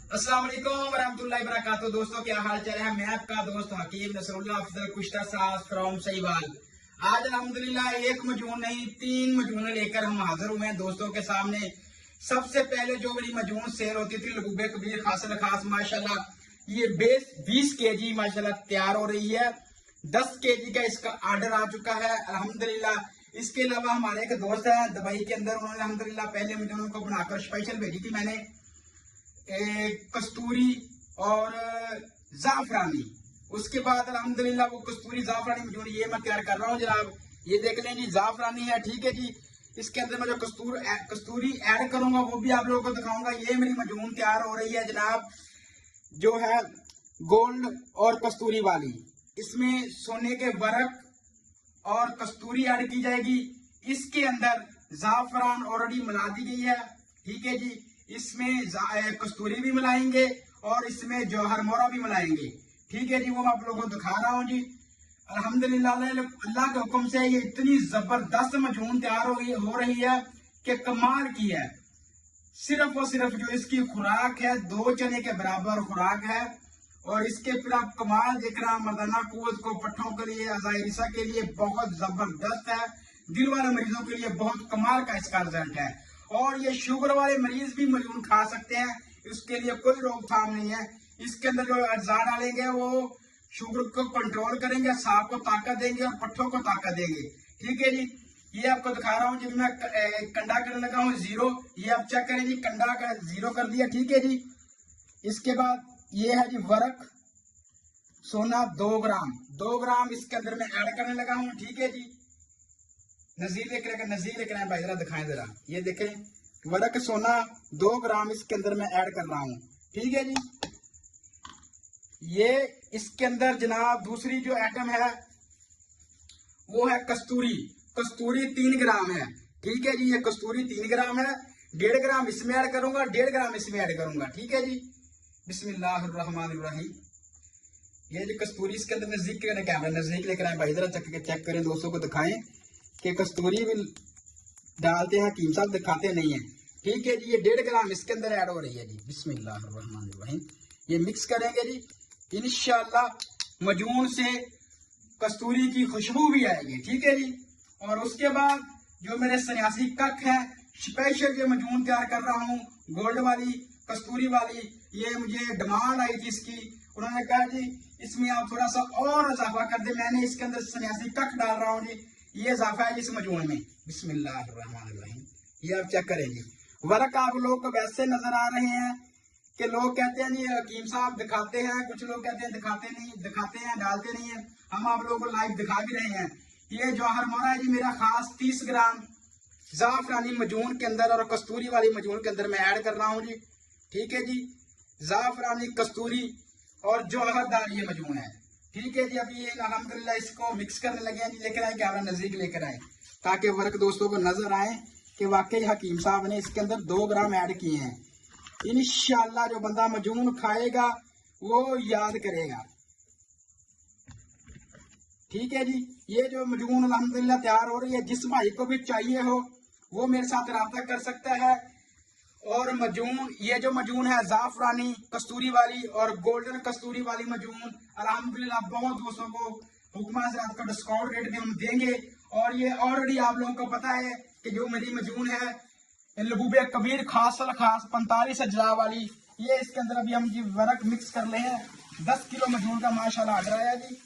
अस्सलाम वालेकुम वरहमतुल्लाहि वबरकातुहू। दोस्तों क्या हाल चाल है। मैं आपका दोस्त हकीम नसरुल्लाह अफजल कुश्ता साज फ्रॉम सहीवाल। आज अल्हम्दुलिल्लाह एक मजून नहीं 3 मजून लेकर हम हाजिर हुए हैं दोस्तों के सामने। सबसे पहले जो मेरी मजून सेल होती थी लबूबे कबीर खासल खास माशाल्लाह ये बेस 20 केजी माशाल्लाह तैयार हो रही है। 10 केजी का इसका ऑर्डर आ चुका है अल्हम्दुलिल्लाह। इसके अलावा हमारे एक दोस्त है दुबई के अंदर, उन्होंने अल्हम्दुलिल्लाह पहले मुझे उनको बनाकर स्पेशल भेजी थी मैंने कस्तूरी और जाफरानी। उसके बाद अल्हम्दुलिल्लाह वो कस्तूरी जाफरानी मजून ये मैं तैयार कर रहा हूँ जनाब। ये देख लें जी, जाफरानी है, ठीक है जी। इसके अंदर मैं जो कस्तूरी ऐड करूंगा वो भी आप लोगों को दिखाऊंगा। ये मेरी मजून तैयार हो रही है जनाब, जो है गोल्ड और कस्तूरी वाली। इसमें सोने के वर्क और कस्तूरी ऐड की जाएगी। इसके अंदर जाफरान ऑलरेडी मिला दी गई है, ठीक है जी। इसमें कस्तूरी भी मिलाएंगे और इसमें जौहर मोरा भी मिलाएंगे, ठीक है जी। वो मैं आप लोगों को दिखा रहा हूँ जी। अल्हम्दुलिल्लाह अल्लाह के हुक्म से ये इतनी जबरदस्त मजून तैयार हो रही है कि कमाल की है। सिर्फ और सिर्फ जो इसकी खुराक है 2 चने के बराबर खुराक है। और इसके फिर आप कमाल देख रहा मर्दाना कुव्वत को पट्ठों के लिए अजायरिसा के लिए बहुत जबरदस्त है। दिल वाले मरीजों के लिए बहुत कमाल का इसका रिजल्ट है। और ये शुगर वाले मरीज भी मजून खा सकते हैं, इसके लिए कोई रोकथाम नहीं है। इसके अंदर जो अज्जा डालेंगे वो शुगर को कंट्रोल करेंगे, सांप को ताकत देंगे और पट्ठों को ताकत देंगे, ठीक है जी। ये आपको दिखा रहा हूँ जी, मैं कंडा करने लगा हूँ 0। ये आप चेक करें जी, कंडा का 0 कर दिया, ठीक है जी। इसके बाद ये है जी वर्क सोना 2 ग्राम इसके अंदर मैं ऐड करने लगा हूँ, ठीक है जी। नजीर लेकर आए भाई, जरा दिखाएं जरा। ये देखें वर्क सोना 2 ग्राम इसके अंदर मैं ऐड कर रहा हूँ, ठीक है जी। ये इसके अंदर जनाब दूसरी जो आइटम है वो है कस्तूरी। कस्तूरी 3 ग्राम है, ठीक है जी। ये कस्तूरी 3 ग्राम है। 1.5 ग्राम इसमें ऐड करूंगा, 1.5 ग्राम इसमें ऐड करूंगा, ठीक है जी। बिस्मिल्लाहिर्रहमानिर्रहीम। ये जो कस्तूरी इसके अंदर नजदीक कैमरा नजदीक लेकर आए भाई, जरा चेक करें, दोस्तों को दिखाएं कि कस्तूरी भी डालते हैं, हकीम साहब दिखाते नहीं है, ठीक है जी। ये 1.5 ग्राम इसके अंदर ऐड हो रही है जी। बिस्मिल्लाहिर्रहमानिर्रहीम। ये मिक्स करेंगे जी, इंशाल्लाह मजून से कस्तूरी की खुशबू भी आएगी, ठीक है जी। और उसके बाद जो मेरे सन्यासी कख है, स्पेशल जो मजून तैयार कर रहा हूँ गोल्ड वाली कस्तूरी वाली, ये मुझे डिमांड आई थी इसकी। उन्होंने कहा जी इसमें आप थोड़ा सा और इजाफा कर दे। मैंने इसके अंदर सन्यासी कख डाल रहा हूँ जी। ये इजाफा है इस मजून में। बिस्मिल्लाहिर्रहमानिर्रहीम। ये आप चेक करें जी। वर्क आप लोग को वैसे नजर आ रहे हैं कि लोग कहते हैं जी हकीम साहब दिखाते हैं, कुछ लोग कहते हैं दिखाते नहीं, दिखाते हैं डालते नहीं है। हम आप लोगों को लाइव दिखा भी रहे हैं। ये जौहर मोरा है जी मेरा खास 30 ग्राम जाफरानी मजून के अंदर और कस्तूरी वाली मजून के अंदर मैं ऐड कर रहा हूँ जी, ठीक है जी। जाफरानी कस्तूरी और जौहरदार ये मजून है, ठीक है जी। अभी ये अल्हम्दुलिल्लाह इसको मिक्स करने लगे हैं जी। लेकर आए कैमरा नजदीक लेकर आए ताकि वर्क दोस्तों को नजर आए कि वाकई हकीम साहब ने इसके अंदर 2 ग्राम ऐड किए हैं। इंशाल्लाह जो बंदा मजून खाएगा वो याद करेगा, ठीक है जी। ये जो मजून अल्हम्दुलिल्लाह तैयार हो रही है, जिस भाई को भी चाहिए हो वो मेरे साथ रब्ता कर सकता है। और मजून ये जो मजून है जाफरानी कस्तूरी वाली और गोल्डन कस्तूरी वाली मजून अल्हम्दुलिल्लाह बहुत दोस्तों को हुक्मा हज़रात का डिस्काउंट रेट में हम देंगे। और ये ऑलरेडी आप लोगों को पता है कि जो मेरी मजून है लबूबे कबीर खास 45 अजला वाली, ये इसके अंदर अभी हम जी वर्क मिक्स कर ले हैं। 10 किलो मजून का माशाल्लाह ऑर्डर आया जी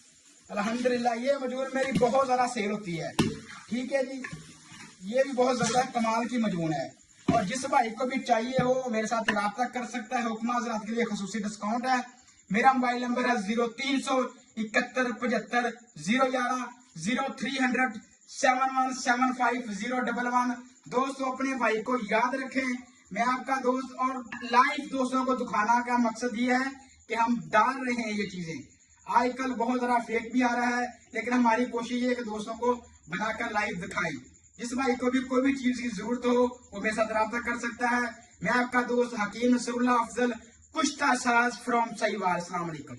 अल्हम्दुलिल्लाह। ये मजून मेरी बहुत ज्यादा सेल होती है, ठीक है जी। ये भी बहुत ज्यादा कमाल की मजून है। और जिस भाई को भी चाहिए हो मेरे साथ रब्ता कर सकता है। हुक्मा हज़रात के लिए खसूसी डिस्काउंट है। मेरा मोबाइल नंबर है 0371 75 011 0300 7175 दोस्तों अपने भाई को याद रखें, मैं आपका दोस्त। और लाइव दोस्तों को दिखाना का मकसद ये है कि हम डाल रहे हैं ये चीजें। आजकल बहुत ज्यादा फेक भी आ रहा है, लेकिन हमारी कोशिश है कि दोस्तों को बनाकर लाइव दिखाएं। जिस भाई को भी कोई भी चीज की जरूरत हो वो मेरे साथ रब्ता कर सकता है। मैं आपका दोस्त हकीम नसरुल्लाह अफजल कुश्ता साज फ्रॉम सहीवाल। अस्सलाम वालेकुम।